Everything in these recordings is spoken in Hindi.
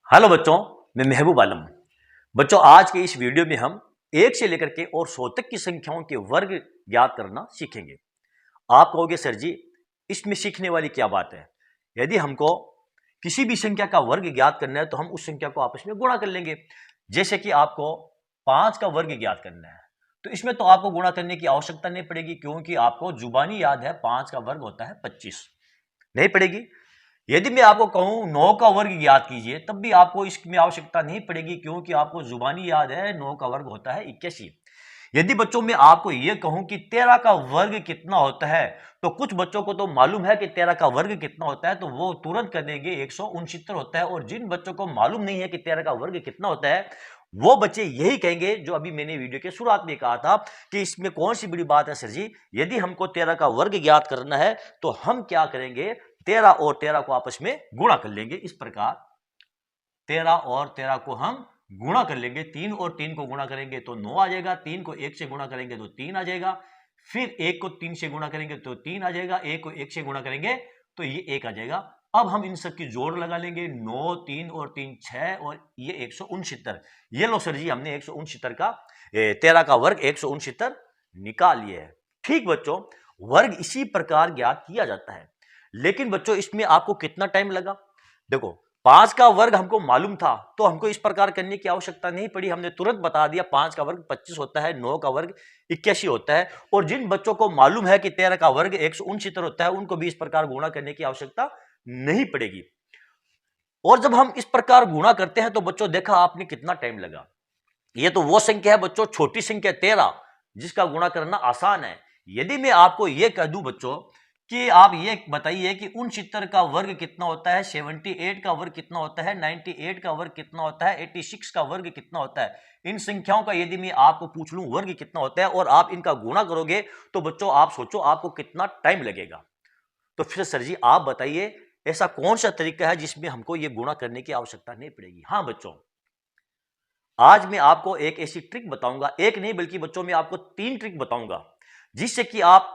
हेलो बच्चों, मैं महबूब आलम। बच्चों, आज के इस वीडियो में हम एक से लेकर के और 100 तक की संख्याओं के वर्ग ज्ञात करना सीखेंगे। आप कहोगे सर जी, इसमें सीखने वाली क्या बात है? यदि हमको किसी भी संख्या का वर्ग ज्ञात करना है तो हम उस संख्या को आपस में गुणा कर लेंगे। जैसे कि आपको 5 का वर्ग ज्ञात करना है तो इसमें तो आपको गुणा करने की आवश्यकता नहीं पड़ेगी, क्योंकि आपको जुबानी याद है 5 का वर्ग होता है 25। नहीं पड़ेगी। यदि मैं आपको कहूं 9 का वर्ग ज्ञात कीजिए तब भी आपको इसमें आवश्यकता नहीं पड़ेगी, क्योंकि आपको जुबानी याद है 9 का वर्ग होता है 81। यदि बच्चों में आपको यह कहूं कि 13 का वर्ग कितना होता है तो कुछ बच्चों को तो मालूम है कि 13 का वर्ग कितना होता है, तो वो तुरंत कर देंगे 169 होता है। और जिन बच्चों को मालूम नहीं है कि 13 का वर्ग कितना होता है, वो बच्चे यही कहेंगे जो अभी मैंने वीडियो के शुरुआत में कहा था कि इसमें कौन सी बड़ी बात है सर जी। यदि हमको 13 का वर्ग ज्ञात करना है तो हम क्या करेंगे, 13 और 13 को आपस में गुणा कर लेंगे। इस प्रकार 13 और 13 को हम गुणा कर लेंगे। 3 और 3 को गुणा करेंगे तो 9 आ जाएगा। 3 को 1 से गुणा करेंगे तो 3 आ जाएगा। फिर 1 को 3 से गुणा करेंगे तो 3 आ जाएगा। 1 को 1 से गुणा करेंगे तो ये 1 आ जाएगा। अब हम इन सब की जोड़ लगा लेंगे। 9, 3 और 3 6 और ये 169। ये लो सर जी, हमने 169 का 13 का वर्ग 169 निकाल लिया है। ठीक बच्चों, वर्ग इसी प्रकार ज्ञात किया जाता है। लेकिन बच्चों, इसमें आपको कितना टाइम लगा? देखो, 5 का वर्ग हमको मालूम था तो हमको इस प्रकार करने की आवश्यकता नहीं पड़ी। हमने तुरंत बता दिया 5 का वर्ग 25 होता है, 9 का वर्ग 81 होता है। और जिन बच्चों को मालूम है कि 13 का वर्ग 169 होता है, उनको भी इस प्रकार गुणा करने की आवश्यकता नहीं पड़ेगी। और जब हम इस प्रकार गुणा करते हैं तो बच्चों, देखा आपने कितना टाइम लगा। ये तो वो संख्या है बच्चों, छोटी संख्या 13, जिसका गुणा करना आसान है। यदि मैं आपको यह कह दूं बच्चों कि आप ये बताइए कि 69 का वर्ग कितना होता है, 78 का वर्ग कितना होता है, 98 का वर्ग कितना होता है, 86 का वर्ग कितना होता है, इन संख्याओं का यदि मैं आपको पूछ लूं वर्ग कितना होता है और आप इनका गुणा करोगे तो बच्चों आप सोचो आपको कितना टाइम लगेगा। तो फिर सर जी आप बताइए, ऐसा कौन सा तरीका है जिसमें हमको ये गुणा करने की आवश्यकता नहीं पड़ेगी? हाँ बच्चों, आज मैं आपको एक ऐसी ट्रिक बताऊंगा, एक नहीं बल्कि बच्चों में आपको 3 ट्रिक बताऊंगा, जिससे कि आप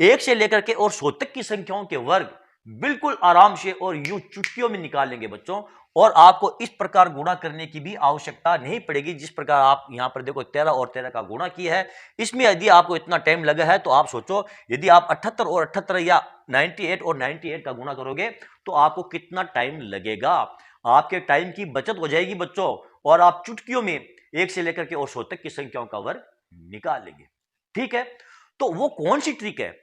1 से लेकर के और 100 तक की संख्याओं के वर्ग बिल्कुल आराम से और यूं चुटकियों में निकाल लेंगे बच्चों। और आपको इस प्रकार गुणा करने की भी आवश्यकता नहीं पड़ेगी जिस प्रकार आप यहां पर देखो 13 और 13 का गुणा किया है। इसमें यदि आपको इतना टाइम लगा है तो आप सोचो, यदि आप 78 और 78 या 98 और 98 का गुणा करोगे तो आपको कितना टाइम लगेगा। आपके टाइम की बचत हो जाएगी बच्चों, और आप चुटकियों में 1 से लेकर के और 100 तक की संख्याओं का वर्ग निकाल लेंगे। ठीक है, तो वो कौन सी ट्रिक है,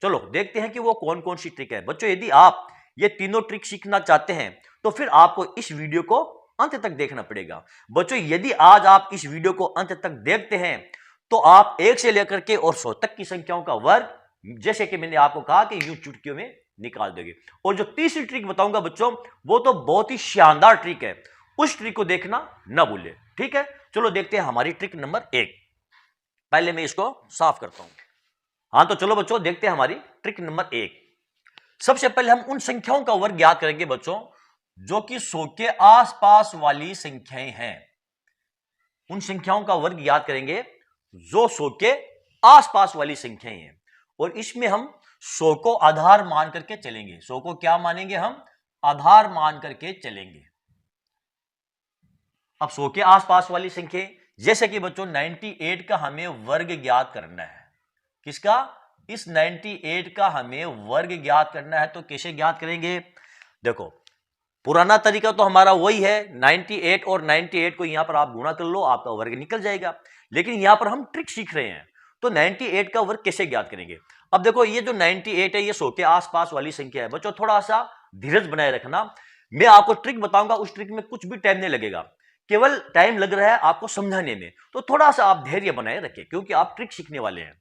चलो देखते हैं कि वो कौन कौन सी ट्रिक है। बच्चों, यदि आप ये तीनों ट्रिक सीखना चाहते हैं तो फिर आपको इस वीडियो को अंत तक देखना पड़ेगा। बच्चों, यदि आज आप इस वीडियो को अंत तक देखते हैं तो आप 1 से लेकर के और 100 तक की संख्याओं का वर्ग, जैसे कि मैंने आपको कहा कि यूं चुटकियों में निकाल दोगे। और जो तीसरी ट्रिक बताऊंगा बच्चों, वो तो बहुत ही शानदार ट्रिक है, उस ट्रिक को देखना ना भूले। ठीक है, चलो देखते हैं हमारी ट्रिक नंबर 1। पहले मैं इसको साफ करता हूं। हाँ तो चलो बच्चों, देखते हैं हमारी ट्रिक नंबर 1। सबसे पहले हम उन संख्याओं का वर्ग ज्ञात करेंगे बच्चों जो कि 100 के आसपास वाली संख्याएं हैं। उन संख्याओं का वर्ग ज्ञात करेंगे जो 100 के आसपास वाली संख्याएं हैं। और इसमें हम 100 को आधार मान करके चलेंगे। 100 को क्या मानेंगे? हम आधार मान करके चलेंगे। अब 100 के आसपास वाली संख्या, जैसे कि बच्चों 98 का हमें वर्ग ज्ञात करना है। किसका? इस 98 का हमें वर्ग ज्ञात करना है। तो कैसे ज्ञात करेंगे? देखो, पुराना तरीका तो हमारा वही है, 98 और 98 को यहां पर आप गुणा कर लो, आपका वर्ग निकल जाएगा। लेकिन यहां पर हम ट्रिक सीख रहे हैं, तो 98 का वर्ग कैसे ज्ञात करेंगे? अब देखो, ये जो 98 है ये 100 के आसपास वाली संख्या है। बच्चों, थोड़ा सा धीरज बनाए रखना। मैं आपको ट्रिक बताऊंगा, उस ट्रिक में कुछ भी टाइम नहीं लगेगा, केवल टाइम लग रहा है आपको समझाने में। तो थोड़ा सा आप धैर्य बनाए रखें, क्योंकि आप ट्रिक सीखने वाले हैं।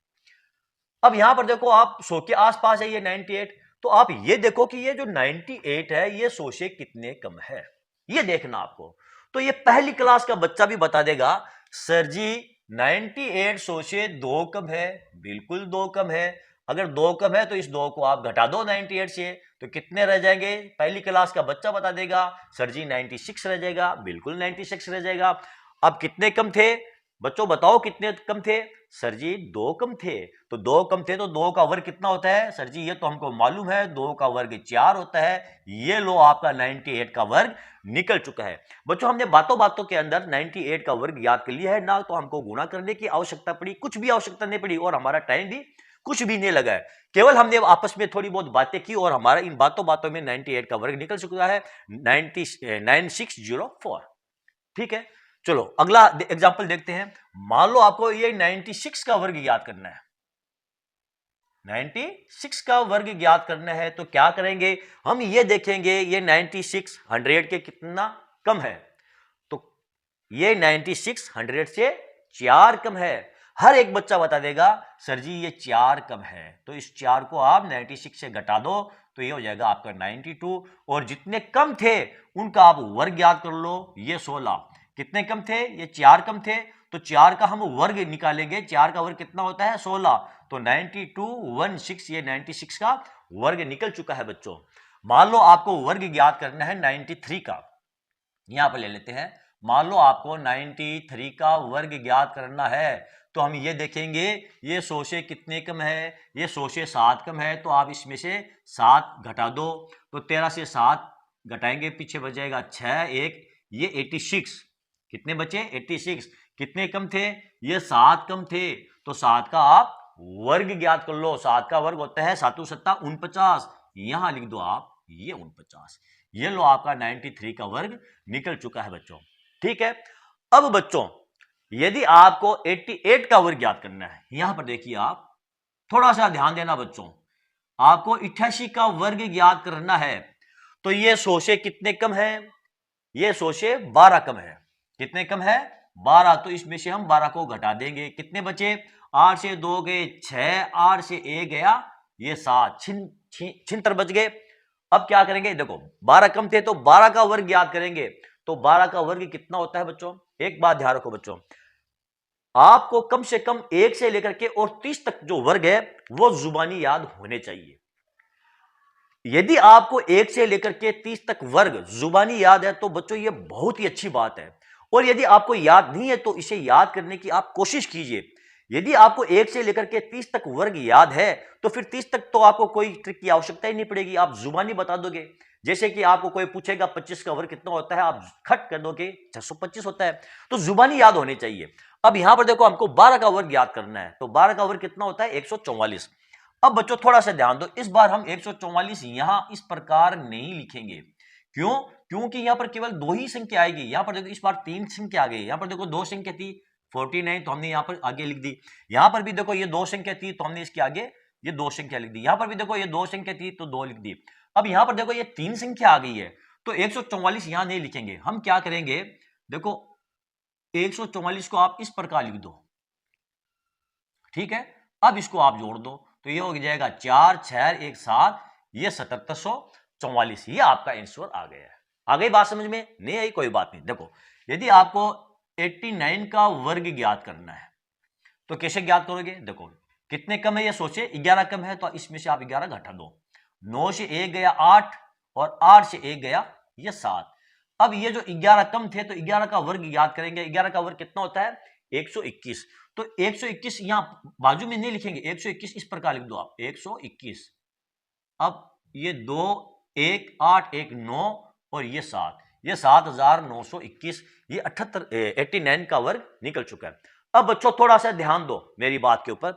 अब यहां पर देखो, आप 100 के आसपास है ये 98, तो आप ये देखो कि ये जो 98 है ये 100 से कितने कम है, ये देखना आपको। तो ये पहली क्लास का बच्चा भी बता देगा, सर जी 98 100 से 2 कम है। बिल्कुल 2 कम है। अगर 2 कम है तो इस 2 को आप घटा दो 98 से, तो कितने रह जाएंगे? पहली क्लास का बच्चा बता देगा, सर जी 96 रह जाएगा। बिल्कुल 96 रह जाएगा। अब कितने कम थे? बच्चों बताओ कितने कम थे? सर जी 2 कम थे। तो 2 कम थे तो 2 का वर्ग कितना होता है? सर जी ये तो हमको मालूम है, 2 का वर्ग 4 होता है। ये लो आपका 98 का वर्ग निकल चुका है। बच्चों हमने बातों बातों के अंदर 98 का वर्ग याद कर लिया है, ना तो हमको गुणा करने की आवश्यकता पड़ी, कुछ भी आवश्यकता नहीं पड़ी और हमारा टाइम भी कुछ भी नहीं लगा है। केवल हमने आपस में थोड़ी बहुत बातें की और हमारा इन बातों बातों में 98 का वर्ग निकल चुका है, 9604। ठीक है, चलो अगला एग्जांपल देखते हैं। मान लो आपको ये 96 का वर्ग याद करना है, 96 का वर्ग ज्ञात करना है तो क्या करेंगे? हम ये देखेंगे ये 96 100 के कितना कम है, तो ये 96 100 से 4 कम है। हर एक बच्चा बता देगा सर जी ये 4 कम है, तो इस 4 को आप 96 से घटा दो तो ये हो जाएगा आपका 92। और जितने कम थे उनका आप वर्ग याद कर लो, ये 16। कितने कम थे? ये 4 कम थे, तो 4 का हम वर्ग निकालेंगे, 4 का वर्ग कितना होता है? 16। तो 9216, ये 96 का वर्ग निकल चुका है बच्चों। मान लो आपको वर्ग ज्ञात करना है 93 का, यहां पर ले लेते हैं। मान लो आपको 93 का वर्ग ज्ञात करना है तो हम ये देखेंगे ये 100 से कितने कम है? ये 100 से 7 कम है, तो आप इसमें से 7 घटा दो, तो 13 से 7 घटाएंगे, पीछे बच जाएगा 6 1, ये 86। कितने बचे? 86। कितने कम थे? ये 7 कम थे, तो 7 का आप वर्ग ज्ञात कर लो। 7 का वर्ग होता है 7 7 49, यहां लिख दो आप ये 49। ये लो आपका 93 का वर्ग निकल चुका है बच्चों। ठीक है, अब बच्चों यदि आपको 88 का वर्ग ज्ञात करना है, यहां पर देखिए आप थोड़ा सा ध्यान देना बच्चों, आपको 88 का वर्ग ज्ञात करना है तो ये 100 से कितने कम है? ये 100 से 12 कम है। कितने कम है? 12। तो इसमें से हम 12 को घटा देंगे, कितने बचे? 8 से 2 गए 6, 8 से 1 गया ये 7, छिहत्तर बच गए। अब क्या करेंगे? देखो 12 कम थे तो 12 का वर्ग याद करेंगे, तो 12 का वर्ग कितना होता है बच्चों? एक बात ध्यान रखो बच्चों, आपको कम से कम 1 से लेकर के और 30 तक जो वर्ग है वो जुबानी याद होने चाहिए। यदि आपको 1 से लेकर के 30 तक वर्ग जुबानी याद है तो बच्चों ये बहुत ही अच्छी बात है। और यदि आपको याद नहीं है तो इसे याद करने की आप कोशिश कीजिए। यदि आपको 1 से लेकर के 30 तक वर्ग याद है तो फिर 30 तक तो आपको कोई ट्रिक की आवश्यकता ही नहीं पड़ेगी, आप जुबानी बता दोगे। जैसे कि आपको कोई पूछेगा 25 का वर्ग कितना होता है, आप खट कर दोगे 625 होता है, तो जुबानी याद होनी चाहिए। अब यहां पर देखो हमको 12 का वर्ग याद करना है, तो 12 का वर्ग कितना होता है? 144। अब बच्चों थोड़ा सा ध्यान दो, इस बार हम 144 यहां इस प्रकार नहीं लिखेंगे। क्यों? क्योंकि यहां पर केवल 2 ही संख्या आएगी। यहां पर देखो इस बार 3 संख्या आ गई, यहां पर देखो 2 संख्या थी 49, तो हमने यहां पर आगे लिख दी। यहां पर भी देखो ये 2 संख्या थी तो हमने इसके आगे ये 2 संख्या लिख दी। यहां पर भी देखो ये 2 संख्या थी तो 2 लिख दी। अब यहां पर देखो ये 3 संख्या आ गई है तो 144 यहां नहीं लिखेंगे। हम क्या करेंगे? देखो 144 को आप इस प्रकार लिख दो, ठीक है। अब इसको आप जोड़ दो तो ये हो जाएगा 4 6 1 7, ये 7744, ये आपका आंसर आ गया है। आ गई बात समझ में? नहीं आई कोई बात नहीं। देखो यदि आपको 89 का वर्ग ज्ञात करना है तो कैसे ज्ञात करोगे? देखो कितने कम है? ये सोचे 11 कम है, तो इसमें से आप 11 घटा दो। 9 से 1 गया 8 और 8 से 1 गया ये 7। अब ये जो 11 कम थे तो 11 का वर्ग याद करेंगे। 11 का वर्ग कितना होता है? 121। तो 121 यहां बाजू में नहीं लिखेंगे, 121 इस प्रकार लिख दो आप 121। अब ये 2 1 8 1 9 और ये 7, ये 7921, ये 89 का वर्ग निकल चुका है। अब बच्चों थोड़ा सा ध्यान दो मेरी बात के ऊपर,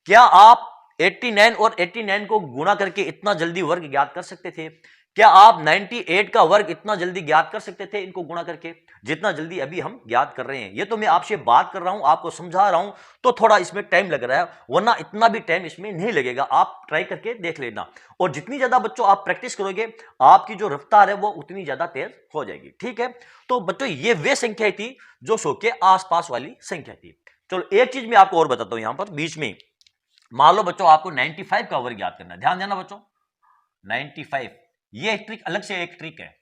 क्या आप 89 और 89 को गुणा करके इतना जल्दी वर्ग ज्ञात कर सकते थे? क्या आप 98 का वर्ग इतना जल्दी ज्ञात कर सकते थे इनको गुणा करके, जितना जल्दी अभी हम ज्ञात कर रहे हैं? ये तो मैं आपसे बात कर रहा हूं, आपको समझा रहा हूं, तो थोड़ा इसमें टाइम लग रहा है, वरना इतना भी टाइम इसमें नहीं लगेगा। आप ट्राई करके देख लेना, और जितनी ज्यादा बच्चों आप प्रैक्टिस करोगे आपकी जो रफ्तार है वो उतनी ज्यादा तेज हो जाएगी। ठीक है, तो बच्चों ये वे संख्या थी जो 100 के आसपास वाली संख्या थी। चलो एक चीज मैं आपको और बताता हूं यहां पर बीच में। मान लो बच्चों आपको 95 का वर्ग याद करना है, ध्यान देना बच्चों 95, ये एक ट्रिक अलग से एक ट्रिक है।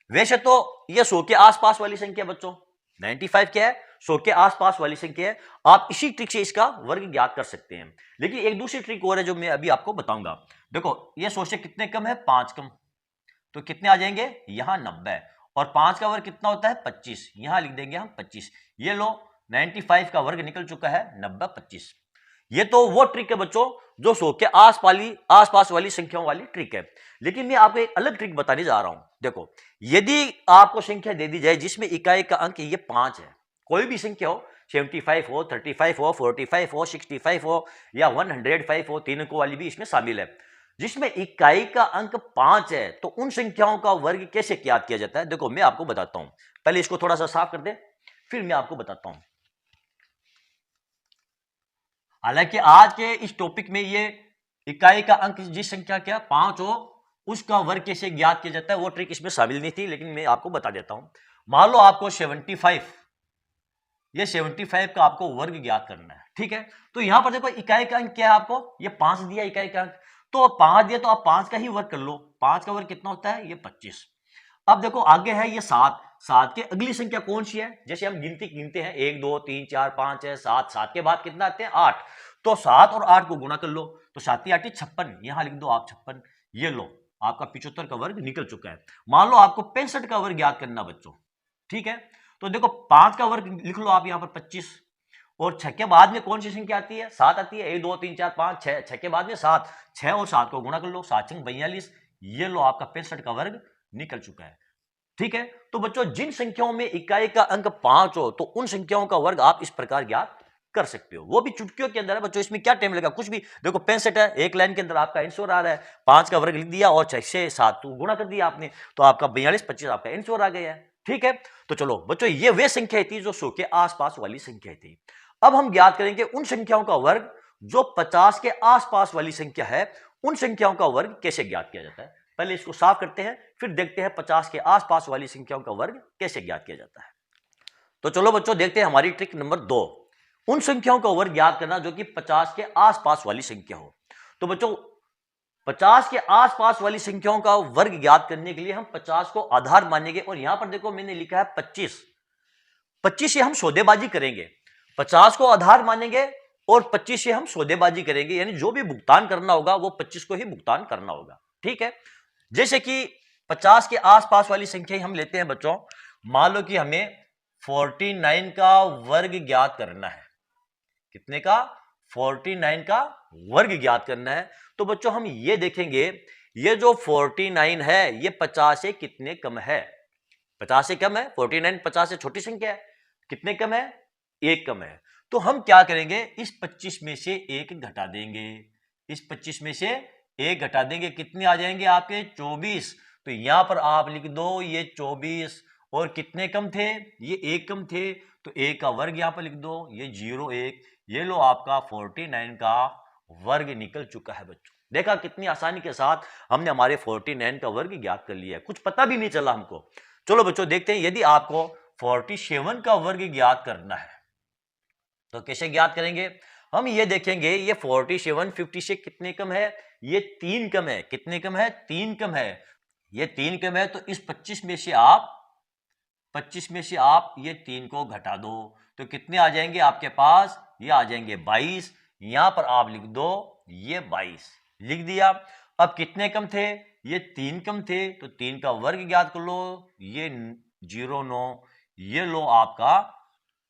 वैसे तो ये 100 के आसपास वाली संख्या बच्चों, 95 क्या है? 100 के आसपास वाली संख्या है। आप इसी ट्रिक से इसका वर्ग ज्ञात कर सकते हैं। लेकिन एक दूसरी ट्रिक और है जो मैं अभी आपको बताऊंगा। देखो ये 100 से कितने कम है? 5 कम, तो कितने आ जाएंगे? यहां 90, और 5 का वर्ग कितना होता है? 25, यहां लिख देंगे हम 25। ये लो 95 का वर्ग निकल चुका है 90 25। ये तो वो ट्रिक है बच्चों जो 100 के आसपास वाली संख्याओं वाली ट्रिक है। लेकिन मैं आपको एक अलग ट्रिक बताने जा रहा हूं। देखो, यदि आपको संख्या दे दी जाए जिसमें इकाई का अंक ये 5 है, कोई भी संख्या हो, 75 हो, 35 हो, 45 हो, 65 हो या 105 हो, 3 अंकों वाली भी इसमें शामिल है, जिसमें इकाई का अंक 5 है, तो उन संख्याओं का वर्ग कैसे ज्ञात किया जाता है? देखो मैं आपको बताता हूं। पहले इसको थोड़ा सा साफ कर दे, फिर मैं आपको बताता हूं। हालांकि आज के इस टॉपिक में ये इकाई का अंक जिस संख्या क्या 5 हो उसका वर्ग कैसे ज्ञात किया जाता है वो ट्रिक इसमें शामिल नहीं थी, लेकिन मैं आपको बता देता हूं। मान लो आपको 75, ये 75 का आपको वर्ग ज्ञात करना है, ठीक है। तो यहां पर देखो इकाई का अंक क्या है, आपको ये 5 दिया इकाई का अंक, तो 5 दिया तो आप 5 का ही वर्ग कर लो। 5 का वर्ग कितना होता है? ये 25। अब देखो आगे है ये 7, 7 के अगली संख्या कौन सी है? जैसे हम गिनते हैं 1 2 3 4 5 है 7, 7 के बाद कितना आते हैं? 8। तो 7 और 8 को गुणा कर लो, तो 7 8 56, यहां लिख दो आप 56। ये लो आपका 75 का वर्ग निकल चुका है। मान लो आपको 65 का वर्ग ज्ञात करना बच्चों, ठीक है। तो देखो 5 का वर्ग लिख लो आप यहां पर 25, और 6 के बाद में कौन सी संख्या आती है? 7 आती है। 1 2 3 4 5 6, 6 के बाद में 7, 6 और 7 को गुणा कर लो, 7 6 42। ये लो आपका 65 का वर्ग निकल चुका है, ठीक है। तो बच्चों जिन संख्याओं में इकाई का अंक 5 हो तो उन संख्याओं का वर्ग आप इस प्रकार ज्ञात कर सकते हो, वो भी चुटकियों के अंदर है बच्चों। इसमें क्या टाइम लगा? कुछ भी। देखो 65 है, एक लाइन के अंदर आपका आंसर आ रहा है, 5 का वर्ग लिख दिया और 6 से 7 गुणा कर दिया आपने, तो आपका 42 25 आपका आंसर आ गया है, ठीक है। तो चलो बच्चों ये वे संख्या थी जो 100 के आसपास वाली संख्या थी। अब हम ज्ञात करेंगे उन संख्याओं का वर्ग जो 50 के आसपास वाली संख्या है, उन संख्याओं का वर्ग कैसे ज्ञात किया जाता है। पहले इसको साफ करते हैं, फिर देखते हैं 50 के आसपास वाली संख्याओं का वर्ग कैसे ज्ञात किया जाता है। तो चलो बच्चों देखते हैं हमारी ट्रिक नंबर 2, उन संख्याओं का वर्ग ज्ञात करना जो कि 50 के आसपास वाली संख्या हो। तो बच्चों 50 के आसपास वाली संख्याओं का वर्ग ज्ञात करने के लिए हम 50 को आधार मानेंगे, और यहां पर देखो मैंने लिखा है 25। 25 से हम सौदेबाजी करेंगे, 50 को आधार मानेंगे और 25 से हम सौदेबाजी करेंगे, यानी जो भी भुगतान करना होगा वो 25 को ही भुगतान करना होगा, ठीक है। जैसे कि 50 के आसपास वाली संख्या हम लेते हैं बच्चों, मान लो कि हमें 49 का वर्ग ज्ञात करना है। कितने का? 49 का वर्ग ज्ञात करना है। तो बच्चों हम ये देखेंगे ये जो 49 है ये 50 से कितने कम है? 50 से कम है। 49 50 से छोटी संख्या है, कितने कम है? 1 कम है। तो हम क्या करेंगे, इस 25 में से 1 घटा देंगे, इस 25 में से 1 घटा देंगे, कितने आ जाएंगे आपके? 24। तो यहां पर आप लिख दो ये 24, और कितने कम थे? ये 1 कम थे, तो 1 का वर्ग यहां पर लिख दो, ये 0 1। ये लो आपका 49 का वर्ग निकल चुका है बच्चों। देखा कितनी आसानी के साथ हमने हमारे 49 का वर्ग ज्ञात कर लिया है, कुछ पता भी नहीं चला हमको। चलो बच्चों देखते हैं यदि आपको 47 का वर्ग ज्ञात करना है तो कैसे ज्ञात करेंगे। हम ये देखेंगे ये 47 50 से कितने कम है? ये 3 कम है। कितने कम है? 3 कम है। ये 3 कम है, तो इस 25 में से आप ये 3 को घटा दो, तो कितने आ जाएंगे आपके पास? ये आ जाएंगे 22। यहां पर आप लिख दो ये 22 लिख दिया। अब कितने कम थे? ये 3 कम थे, तो 3 का वर्ग ज्ञात कर लो, ये 09। ये लो आपका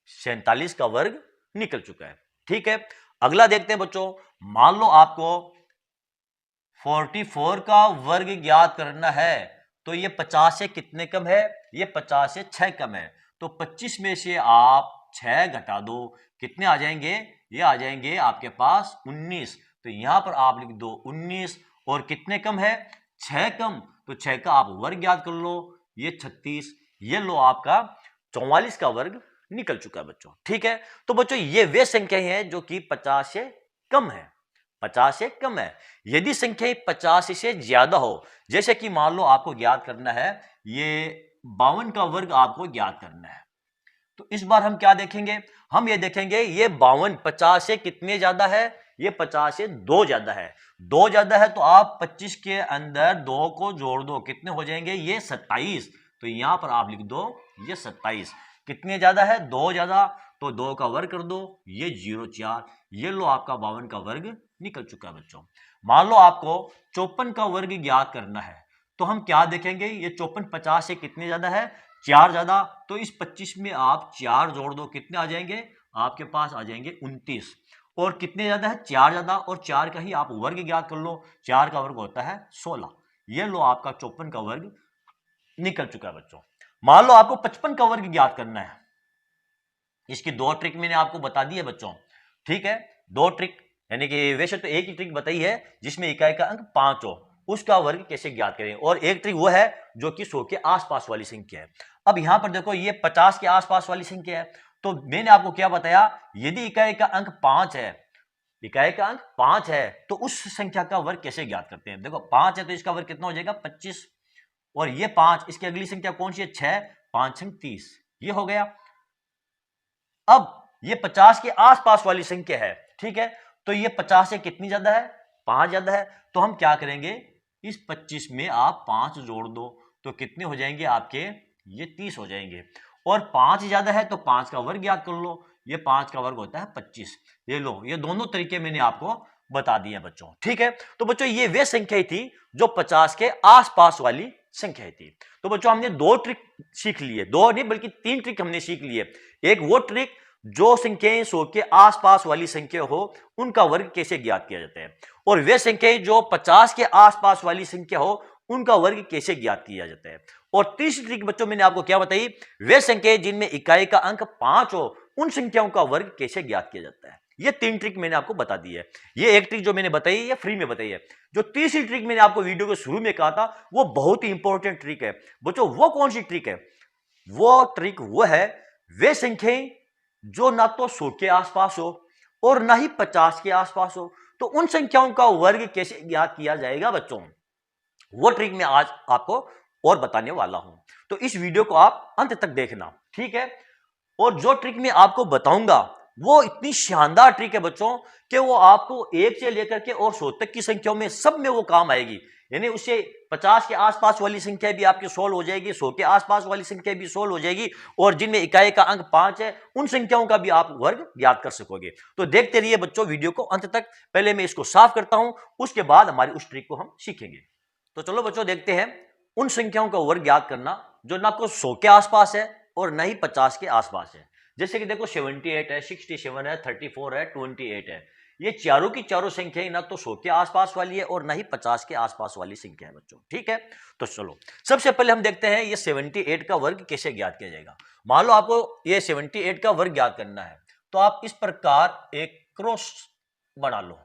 47 का वर्ग निकल चुका है, ठीक है। अगला देखते हैं बच्चों, मान लो आपको 44 का वर्ग ज्ञात करना है, तो ये 50 से कितने कम है? ये 50 से 6 कम है। तो 25 में से आप 6 घटा दो, कितने आ जाएंगे? ये आ जाएंगे आपके पास 19। तो यहां पर आप लिख दो 19, और कितने कम है? 6 कम, तो 6 का आप वर्ग ज्ञात कर लो, ये 36। ये लो आपका 44 का वर्ग निकल चुका है बच्चों, ठीक है। तो बच्चों ये वे संख्याएं हैं जो कि 50 से कम है, 50 से कम है। यदि संख्या 50 से ज्यादा हो, जैसे कि मान लो आपको ज्ञात करना है ये 52 का वर्ग आपको ज्ञात करना है, तो इस बार हम क्या देखेंगे? हम ये देखेंगे ये 52 50 से कितने ज्यादा है? ये 50 से 2 ज्यादा है। 2 ज्यादा है तो आप 25 के अंदर 2 को जोड़ दो, कितने हो जाएंगे? ये 27। तो यहां पर आप लिख दो ये 27। कितने ज्यादा है? 2 ज्यादा, तो 2 का वर्ग कर दो, ये 04। ये लो आपका 52 का वर्ग निकल चुका है बच्चों। मान लो आपको 54 का वर्ग ज्ञात करना है, तो हम क्या देखेंगे? ये 54 50 से कितने ज्यादा है? 4 ज्यादा, तो इस 25 में आप 4 जोड़ दो, कितने आ जाएंगे आपके पास, आ जाएंगे 29। और कितने ज्यादा है, 4 ज्यादा, और 4 का ही आप वर्ग ज्ञात कर लो, 4 का वर्ग होता है 16। ये लो आपका 54 का वर्ग निकल चुका है बच्चों। मान लो आपको 55 का वर्ग ज्ञात करना है, इसकी दो ट्रिक मैंने आपको बता दी है बच्चों, ठीक है। दो ट्रिक, यानी कि वैसे तो एक ही ट्रिक बताई है जिसमें इकाई का अंक 5 हो, उसका वर्ग कैसे ज्ञात करें, और एक ट्रिक वो है जो कि 100 के आसपास वाली संख्या है। अब यहां पर देखो ये 50 के आसपास वाली संख्या है, तो मैंने आपको क्या बताया, यदि इकाई का अंक 5 है, इकाई का अंक 5 है, तो उस संख्या का वर्ग कैसे ज्ञात करते हैं। देखो 5 है तो इसका वर्ग कितना हो जाएगा 25, और ये 5, इसकी अगली संख्या कौन सी है 6, 5 छंग 30, ये हो गया। अब ये 50 के आसपास वाली संख्या है, ठीक है, तो ये 50 से कितनी ज्यादा है, 5 ज्यादा है, तो हम क्या करेंगे, इस 25 में आप 5 जोड़ दो, तो कितने हो जाएंगे आपके, ये 30 हो जाएंगे। और 5 ज्यादा है तो 5 का वर्ग याद कर लो, ये 5 का वर्ग होता है 25। ये लो, ये दोनों तरीके मैंने आपको बता दिए हैं बच्चों, ठीक है। तो बच्चों ये वे संख्या थी जो 50 के आसपास वाली संख्या थी। तो बच्चों हमने दो ट्रिक सीख लिए, दो नहीं बल्कि 3 ट्रिक हमने सीख लिए। एक वो ट्रिक जो संख्याएं 100 के आसपास वाली संख्या हो उनका वर्ग कैसे ज्ञात किया जाता है, और वे संख्याएं जो 50 के आसपास वाली संख्या हो उनका वर्ग कैसे ज्ञात किया जाता है। और तीसरी ट्रिक बच्चों मैंने आपको क्या बताई, वे संख्याएं जिनमें इकाई का अंक 5 हो उन संख्याओं का वर्ग कैसे ज्ञात किया जाता है। ये 3 ट्रिक मैंने आपको बता दी है। ये एक ट्रिक जो मैंने बताई है फ्री में बताई है। जो तीसरी ट्रिक मैंने आपको वीडियो के शुरू में कहा था वो बहुत ही इंपॉर्टेंट ट्रिक है बच्चों। वो कौन सी ट्रिक है, वो ट्रिक वो है वे संख्याएं जो ना तो 100 के आसपास हो और ना ही 50 के आसपास हो, तो उन संख्याओं का वर्ग कैसे ज्ञात किया जाएगा बच्चों, वो ट्रिक मैं आज आपको और बताने वाला हूं। तो इस वीडियो को आप अंत तक देखना, ठीक है। और जो ट्रिक मैं आपको बताऊंगा वो इतनी शानदार ट्रिक है बच्चों कि वो आपको 1 से लेकर के और 100 तक की संख्याओं में सब में वो काम आएगी। यानी उससे 50 के आसपास वाली संख्या भी आपकी सोल्व हो जाएगी, 100 के आसपास वाली संख्या भी सोल्व हो जाएगी, और जिनमें इकाई का अंक 5 है उन संख्याओं का भी आप वर्ग ज्ञात कर सकोगे। तो देखते रहिए बच्चों वीडियो को अंत तक। पहले मैं इसको साफ करता हूं, उसके बाद हमारी उस ट्रिक को हम सीखेंगे। तो चलो बच्चों देखते हैं उन संख्याओं का वर्ग ज्ञात करना जो ना तो 100 के आसपास है और ना ही 50 के आसपास है। जैसे कि देखो 78 है, 67 है, 34 है, 28 है। ये चारों की चारों संख्याएं ना तो 100 के आसपास वाली है और ना ही 50 के आसपास वाली संख्या है बच्चों, ठीक है। तो चलो सबसे पहले हम देखते हैं ये 78 का वर्ग कैसे ज्ञात किया जाएगा। मान लो आपको ये 78 का वर्ग ज्ञात करना है, तो आप इस प्रकार एक क्रॉस बना लो।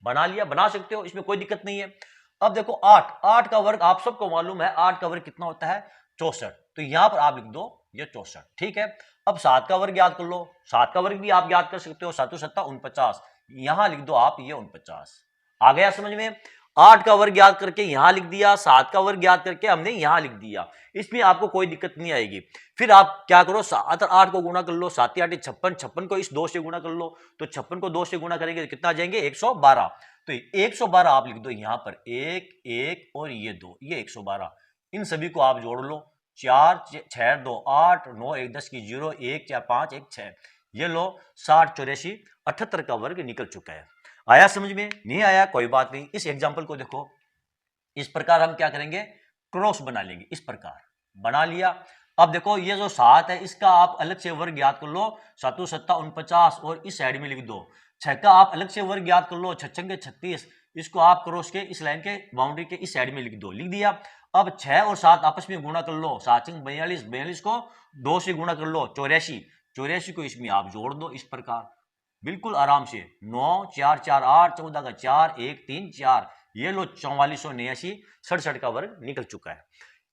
बना लिया, बना सकते हो, इसमें कोई दिक्कत नहीं है। अब देखो 8 का वर्ग आप सबको मालूम है, 8 का वर्ग कितना होता है 64, तो यहां पर आप लिख दो ये 64, ठीक है। अब 7 का वर्ग याद कर लो, 7 का वर्ग भी आप याद कर सकते हो, 7 7 49, यहां लिख दो आप ये 49। आ गया समझ में। 8 का वर्ग याद करके यहां लिख दिया, 7 का वर्ग याद करके हमने यहां लिख दिया, इसमें आपको कोई दिक्कत नहीं आएगी। फिर आप क्या करो, 7 और 8 को गुणा कर लो, 7 8 56, 56 को इस 2 से गुणा कर लो, तो 56 को 2 से गुणा करेंगे तो कितना आ जाएंगे 112। तो 112 आप लिख दो यहां पर, 1 1 और ये 2, ये 112। इन सभी को आप जोड़ लो, 4 6 2 8 9 1 10 की 0 1 4 5 1 6, ये लो 60 84 78 का वर्ग निकल चुका है। आया समझ में, नहीं आया कोई बात नहीं। इस एग्जाम्पल को देखो, इस प्रकार हम क्या करेंगे, क्रॉस बना लेंगे, इस प्रकार बना लिया। अब देखो ये जो 7 है इसका आप अलग से वर्ग याद कर लो, 7 7 49 और इस साइड में लिख दो। 6 का आप अलग से वर्ग याद कर लो, 6 6 36, इसको आप क्रॉस के इस लाइन के बाउंड्री के इस साइड में लिख दो, लिख दिया। अब 6 और 7 आपस में गुणा कर लो, 7 42, 42 को 2 से गुणा कर लो 84, 84 को इसमें आप जोड़ दो इस प्रकार बिल्कुल आराम से, 9 4 4 8 14 का 4 1 3 4, ये लो 4489 67 का वर्ग निकल चुका है।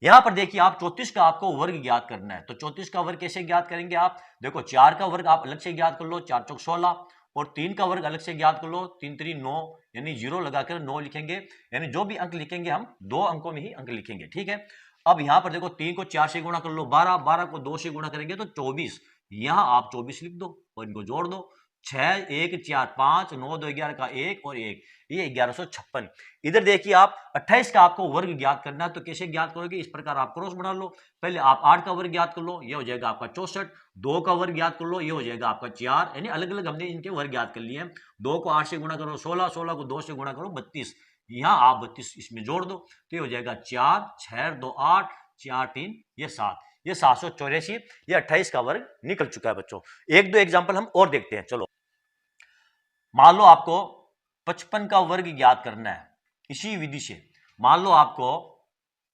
यहां पर देखिए आप 34 का आपको वर्ग ज्ञात करना है, तो 34 का वर्ग कैसे ज्ञात करेंगे आप, देखो 4 का वर्ग आप अलग से ज्ञात कर लो, 4 चौक 16, और 3 का वर्ग अलग से ज्ञात कर लो, 3 3 9, यानी 0 लगाकर 9 लिखेंगे, यानी जो भी अंक लिखेंगे हम 2 अंकों में ही अंक लिखेंगे, ठीक है। अब यहां पर देखो 3 को 4 से गुणा कर लो 12, 12 को 2 से गुणा करेंगे तो 24, यहां आप 24 लिख दो और इनको जोड़ दो, 6 1 4 5 9 2 11 का 1 और 1, ये 1156। इधर देखिए आप 28 का आपको वर्ग ज्ञात करना है, तो कैसे ज्ञात करोगे, इस प्रकार आप क्रॉस बना लो। पहले आप 8 का वर्ग ज्ञात कर लो, ये हो जाएगा आपका 64, 2 का वर्ग ज्ञात कर लो, ये हो जाएगा आपका 4, यानी अलग अलग हमने इनके वर्ग ज्ञात कर लिए हैं। 2 को 8 से गुणा करो 16, 16 को 2 से गुणा करो 32, यहां आप 32 इसमें जोड़ दो, तो ये हो जाएगा 4 6 2 8 4 3 ये 7, ये 784, ये 28 का वर्ग निकल चुका है बच्चों। एक दो एग्जाम्पल हम और देखते हैं। चलो, मान लो आपको 55 का वर्ग ज्ञात करना है इसी विधि से। मान लो आपको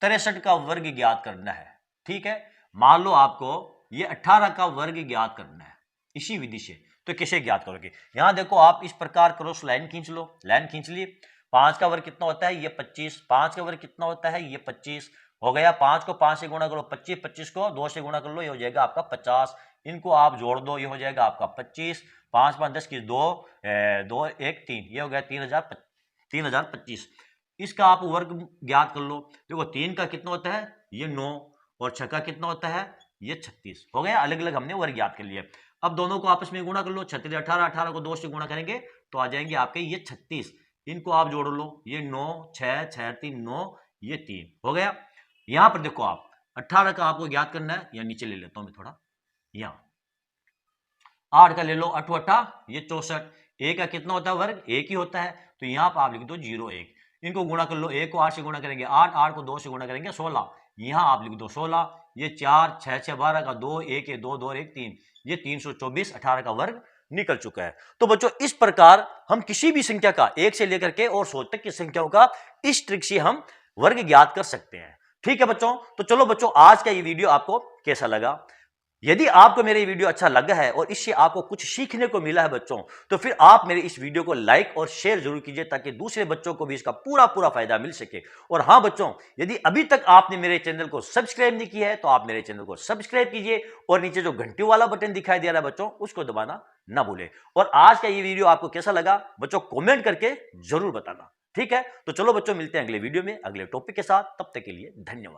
63 का वर्ग ज्ञात करना है, ठीक है। मान लो आपको ये 18 का वर्ग ज्ञात करना है इसी विधि से, तो कैसे ज्ञात करोगे? यहां देखो, आप इस प्रकार क्रॉस लाइन खींच लो, लाइन खींच ली। 5 का वर्ग कितना होता है? ये 25। 5 का वर्ग कितना होता है? ये 25 हो गया। 5 को 5 से गुणा करो 25, 25 को 2 से गुणा कर लो, ये हो जाएगा आपका 50। इनको आप जोड़ दो, ये हो जाएगा आपका 25। 5 5 10 की 2 2 1 3, ये हो गया 3025। इसका आप वर्ग ज्ञात कर लो। देखो 3 का कितना होता है? ये 9, और 6 का कितना होता है? ये 36 हो गया। अलग अलग हमने वर्ग ज्ञात कर लिए। अब दोनों को आपस में गुणा कर लो। 36 18, 18 को 2 से गुणा करेंगे तो आ जाएंगे आपके ये 36। इनको आप जोड़ लो, ये 9 6 6 3 9, ये 3 हो गया। यहां पर देखो, आप 18 का आपको ज्ञात करना है, या नीचे ले लेता हूं मैं थोड़ा, यहां 8 का ले लो, 8 8 ये 64। ए का कितना होता है वर्ग? 1 ही होता है, तो यहां पर आप लिख दो 0 1। इनको गुणा कर लो, 1 को 8 से गुणा करेंगे 8, 8 को 2 से गुणा करेंगे 16, यहां आप लिख दो 16। ये 4 6 6 12 का 2 1 1 2 2 1 3, ये 324 18 का वर्ग निकल चुका है। तो बच्चों, इस प्रकार हम किसी भी संख्या का 1 से लेकर के और 100 तक की संख्याओं का इस ट्रिक से हम वर्ग ज्ञात कर सकते हैं। ठीक है बच्चों, तो चलो बच्चों, आज का ये वीडियो आपको कैसा लगा? यदि आपको मेरा ये वीडियो अच्छा लगा है और इससे आपको कुछ सीखने को मिला है बच्चों, तो फिर आप मेरे इस वीडियो को लाइक और शेयर जरूर कीजिए, ताकि दूसरे बच्चों को भी इसका पूरा फायदा मिल सके। और हां बच्चों, यदि अभी तक आपने मेरे चैनल को सब्सक्राइब नहीं किया है तो आप मेरे चैनल को सब्सक्राइब कीजिए, और नीचे जो घंटी वाला बटन दिखाई दे रहा है बच्चों, उसको दबाना ना भूलें। और आज का ये वीडियो आपको कैसा लगा बच्चों, कॉमेंट करके जरूर बताना। ठीक है, तो चलो बच्चों, मिलते हैं अगले वीडियो में अगले टॉपिक के साथ। तब तक के लिए धन्यवाद।